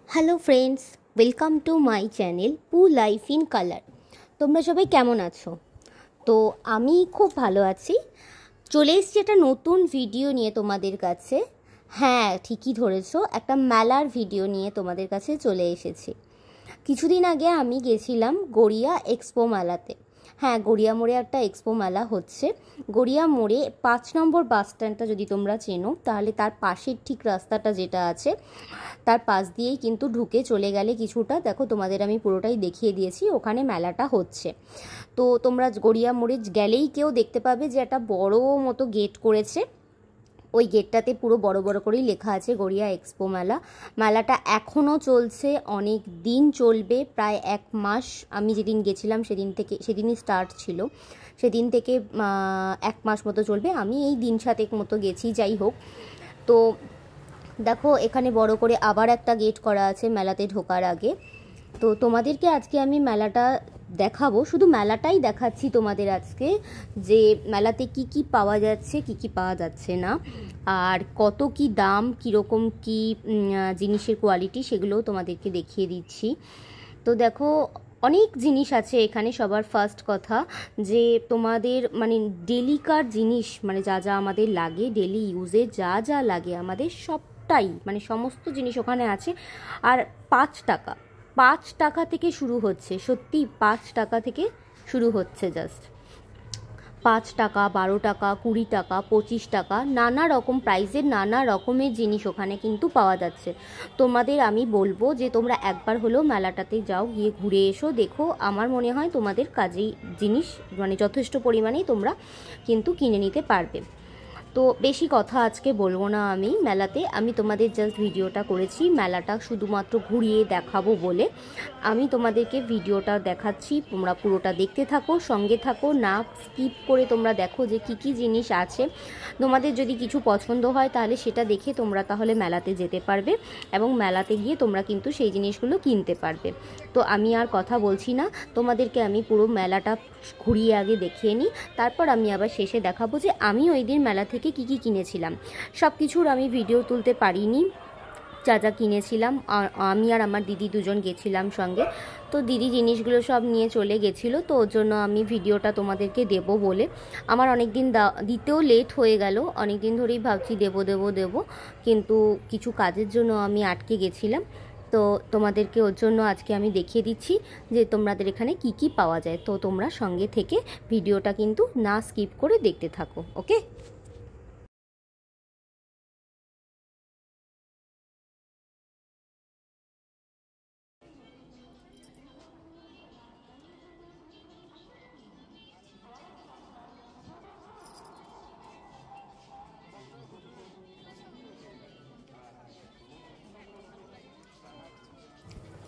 Hello friends, welcome to my channel পু life in colour. তোমরা সবাই কেমন আছো? তো আমি খুব ভালো আছি। চলে এসেছি একটা নতুন ভিডিও নিয়ে তোমাদের কাছে। হ্যাঁ, ঠিকই ধরেছো, একটা মেলার ভিডিও নিয়ে তোমাদের কাছে চলে এসেছি। কিছুদিন আগে আমি গেছিলাম গড়িয়া এক্সপো মেলাতে। হ্যাঁ, গড়িয়া মোড়ে একটা এক্সপো মেলা হচ্ছে। গড়িয়া মোড়ে 5 নম্বর বাস স্ট্যান্ডটা যদি তোমরা চেনো, তাহলে তার পাশের ঠিক রাস্তাটা যেটা আছে তার পাশ দিয়েই কিন্তু ঢুকে চলে গেলে কিছুটা, দেখো তোমাদের আমি পুরোটাই দেখিয়ে দিয়েছি, ওখানে মেলাটা হচ্ছে। তো তোমরা গড়িয়া মোড়ে গেলেই কেউ দেখতে পাবে যে একটা বড় মতো গেট করেছে। ওই গেটটাতে পুরো বড় বড় করেই লেখা আছে গড়িয়া এক্সপো মেলা। মেলাটা এখনও চলছে, অনেক দিন চলবে, প্রায় 1 মাস। আমি যেদিন গেছিলাম সেদিনই স্টার্ট ছিল, সেদিন থেকে 1 মাস মতো চলবে। আমি এই দিন 7 মতো গেছি, যাই হোক। তো দেখো এখানে বড় করে আবার একটা গেট করা আছে মেলাতে ঢোকার আগে। তো তোমাদেরকে আজকে আমি মেলাটা দেখাবো, শুধু মেলাটাই দেখাচ্ছি তোমাদের আজকে, যে মেলাতে কি কি পাওয়া যাচ্ছে কি কি পাওয়া যাচ্ছে না, আর কত কি দাম, কীরকম কি জিনিসের কোয়ালিটি, সেগুলোও তোমাদেরকে দেখিয়ে দিচ্ছি। তো দেখো অনেক জিনিস আছে এখানে। সবার ফার্স্ট কথা যে তোমাদের মানে ডেলিকার জিনিস, মানে যা যা আমাদের লাগে ডেলি ইউজে, যা যা লাগে আমাদের সবটাই, মানে সমস্ত জিনিস ওখানে আছে। আর 5 টাকা, 5 টাকা থেকে শুরু হচ্ছে, সত্যি 5 টাকা থেকে শুরু হচ্ছে। জাস্ট 5 টাকা, 12 টাকা, 20 টাকা, 25 টাকা, নানা রকম প্রাইসের নানা রকমের জিনিস ওখানে কিন্তু পাওয়া যাচ্ছে। তোমাদের আমি বলবো যে তোমরা একবার হলেও মেলাটাতে যাও, গিয়ে ঘুরে এসো, দেখো। আমার মনে হয় তোমাদের কাজেই জিনিস মানে যথেষ্ট পরিমাণেই তোমরা কিন্তু কিনে নিতে পারবে। তো বেশি কথা আজকে বলবো না। আমি তোমাদের জাস্ট ভিডিওটা করেছি মেলাটা শুধুমাত্র ঘুরিয়ে দেখাবো বলে। আমি তোমাদেরকে ভিডিওটা দেখাচ্ছি, তোমরা পুরোটা দেখতে থাকো, সঙ্গে থাকো, না স্কিপ করে তোমরা দেখো যে কি কি জিনিস আছে। তোমাদের যদি কিছু পছন্দ হয় তাহলে সেটা দেখে তোমরা তাহলে মেলাতে যেতে পারবে, এবং মেলাতে গিয়ে তোমরা কিন্তু সেই জিনিসগুলো কিনতে পারবে। তো আমি আর কথা বলছি না, তোমাদেরকে আমি পুরো মেলাটা ঘুরিয়ে আগে দেখিয়ে নিই, তারপর আমি আবার শেষে দেখাবো যে আমি ওই দিন মেলা থেকে কি কি কিনেছিলাম। সব কিছুর আমি ভিডিও তুলতে পারিনি, যা যা কিনেছিলাম। আমি আর আমার দিদি দুজন গেছিলাম সঙ্গে। তো দিদি জিনিসগুলো সব নিয়ে চলে গেছিলো, তো ওর জন্য আমি ভিডিওটা তোমাদেরকে দেব বলে আমার অনেক দিন দিতেও লেট হয়ে গেল। অনেক দিন ধরেই ভাবছি দেবো, কিন্তু কিছু কাজের জন্য আমি আটকে গেছিলাম। তো তোমাদেরকে ওর জন্য আজকে আমি দেখিয়ে দিচ্ছি যে তোমাদের এখানে কি কি পাওয়া যায়। তো তোমরা সঙ্গে থেকে ভিডিওটা কিন্তু না স্কিপ করে দেখতে থাকো, ওকে?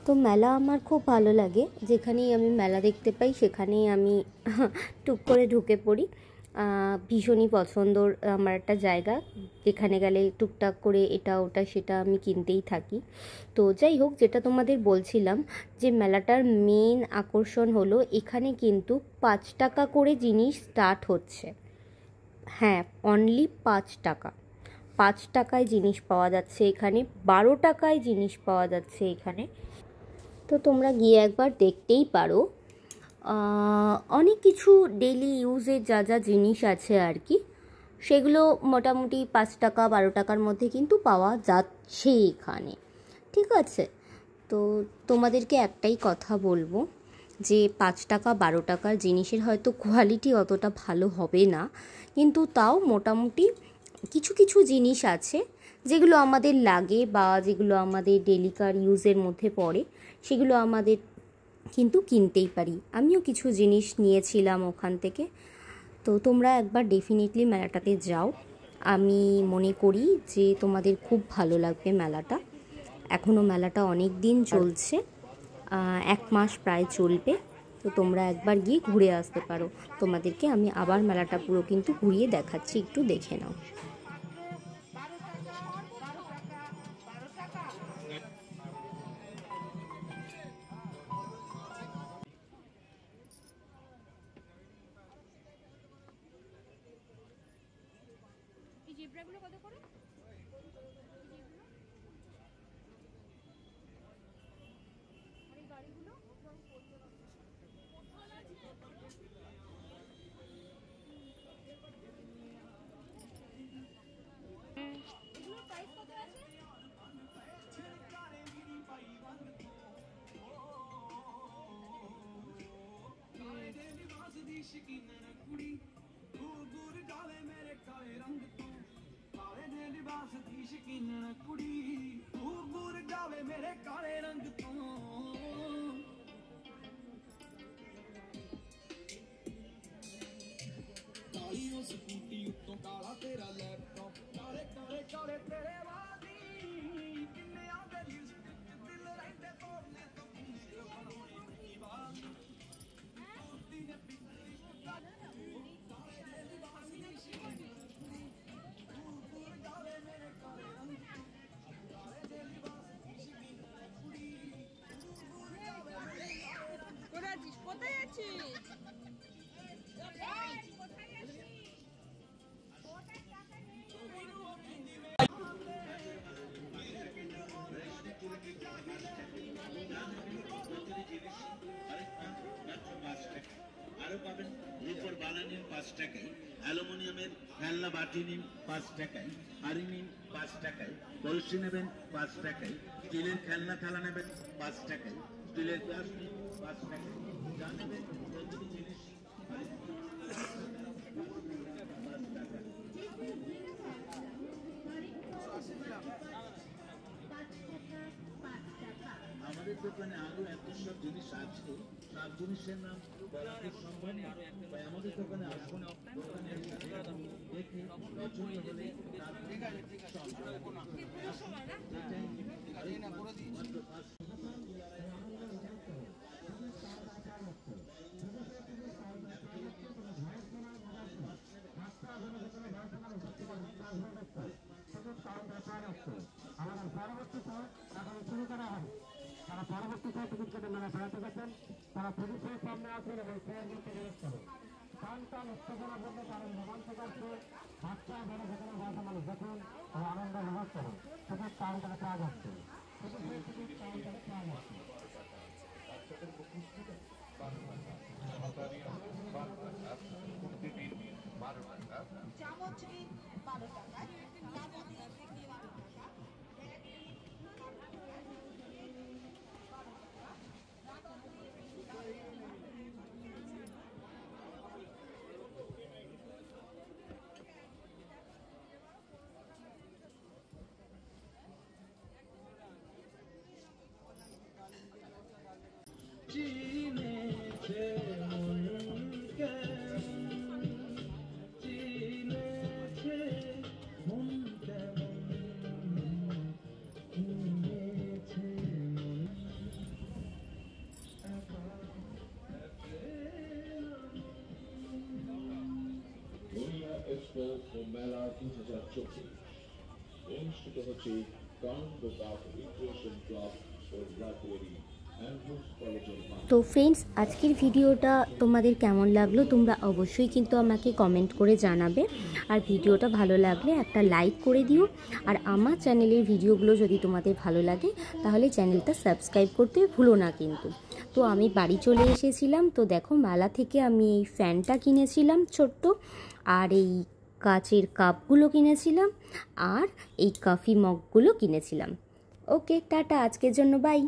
তো মেলা আমার খুব ভালো লাগে, যেখানেই আমি মেলা দেখতে পাই সেখানেই আমি টুক করে ঢুকে পড়ি। ভীষণই পছন্দর আমার একটা জায়গা, যেখানে গেলে টুকটাক করে এটা ওটা সেটা আমি কিনতেই থাকি। তো যাই হোক, যেটা তোমাদের বলছিলাম যে মেলাটার মেন আকর্ষণ হলো এখানে কিন্তু 5 টাকা করে জিনিস স্টার্ট হচ্ছে। হ্যাঁ, অনলি 5 টাকা। 5 টাকায় জিনিস পাওয়া যাচ্ছে এখানে, 12 টাকায় জিনিস পাওয়া যাচ্ছে এখানে। তো তোমরা গিয়ে একবার দেখতেই পারো। অনেক কিছু ডেলি ইউজের যা যা জিনিস আছে আর কি, সেগুলো মোটামুটি 5 টাকা 12 টাকার মধ্যে কিন্তু পাওয়া যাচ্ছে এখানে, ঠিক আছে? তো তোমাদেরকে একটাই কথা বলবো যে 5 টাকা 12 টাকার জিনিসের হয়তো কোয়ালিটি অতটা ভালো হবে না, কিন্তু তাও মোটামুটি কিছু কিছু জিনিস আছে যেগুলো আমাদের লাগে বা যেগুলো আমাদের ডেলিকার ইউজের মধ্যে পড়ে, সেগুলো আমাদের কিন্তু কিনতেই পারি। আমিও কিছু জিনিস নিয়েছিলাম ওখান থেকে। তো তোমরা একবার ডেফিনেটলি মেলাটাতে যাও, আমি মনে করি যে তোমাদের খুব ভালো লাগবে মেলাটা। এখনও মেলাটা অনেক দিন চলছে, 1 মাস প্রায় চলবে। তো তোমরা একবার গিয়ে ঘুরে আসতে পারো। তোমাদেরকে আমি আবার মেলাটা পুরো কিন্তু ঘুরিয়ে দেখাচ্ছি, একটু দেখে নাও। কোথায় আছিস? আরো পাবেন রূপোর বানানি 5 টাকায়, অ্যালুমিনিয়ামের খেলনা বাটি নিন 5 টাকায়, হাড়ি নিন 5 টাকায়, কলসি নেবেন 5 টাকায়, স্টিলের খেলনা থালা নেবেন 5 টাকায়, স্টিলের গ্লাস নিন 5 টাকায়, যা নেবেন প্রতিটি জিনিস আমাদের দোকানে আরো এত সব জিনিস আছে, সব জিনিসের নাম বলা তো সম্ভব না। তাই আমাদের দোকানে আসুন, দোকানে দেখে পছন্দ হলে তারা পরবর্তীতে টিকিট কেটে মেলা বেড়াতে গেছেন, তারা পুলিশের সামনে আসেন এবং খেয়াল করতে জিজ্ঞেস করেন। টান উত্তেজনা বলতে তারা রোমাঞ্চ করছে, বাচ্চা বড় যেখানে বয়সা মানুষ দেখুন ও আনন্দ উপভোগ করুন। টিকিট কাউন্টারে পাওয়া যাচ্ছে, টিকিট কাউন্টারে পাওয়া যাচ্ছে। চামচ নিন 12 টাকায়, কাগজ নিন 12 টাকা, চিনেছে মনকে, চিনেছে মন কেমন, চিনেছে মন দুনিয়া এক্সপো ও মেলা 2024 অনুষ্ঠিত হচ্ছে কাউন্ট কাপ রিক্রিয়েশন ক্লাব ও লাইব্রেরি অ্যান্ড্রুস কলেজের মাঠে। তো ফ্রেন্ডস, আজকের ভিডিওটা তোমাদের কেমন লাগলো তোমরা অবশ্যই কিন্তু আমাকে কমেন্ট করে জানাবে। আর ভিডিওটা ভালো লাগলে একটা লাইক করে দিও। আর আমার চ্যানেলের ভিডিওগুলো যদি তোমাদের ভালো লাগে তাহলে চ্যানেলটা সাবস্ক্রাইব করতে ভুলো না কিন্তু। তো আমি বাড়ি চলে এসেছিলাম, তো দেখো মেলা থেকে আমি এই ফ্যানটা কিনেছিলাম ছোট্ট, আর এই কাচের কাপগুলো কিনেছিলাম, আর এই কফি মগগুলো কিনেছিলাম। ওকে, টাটা, আজকের জন্য বাই।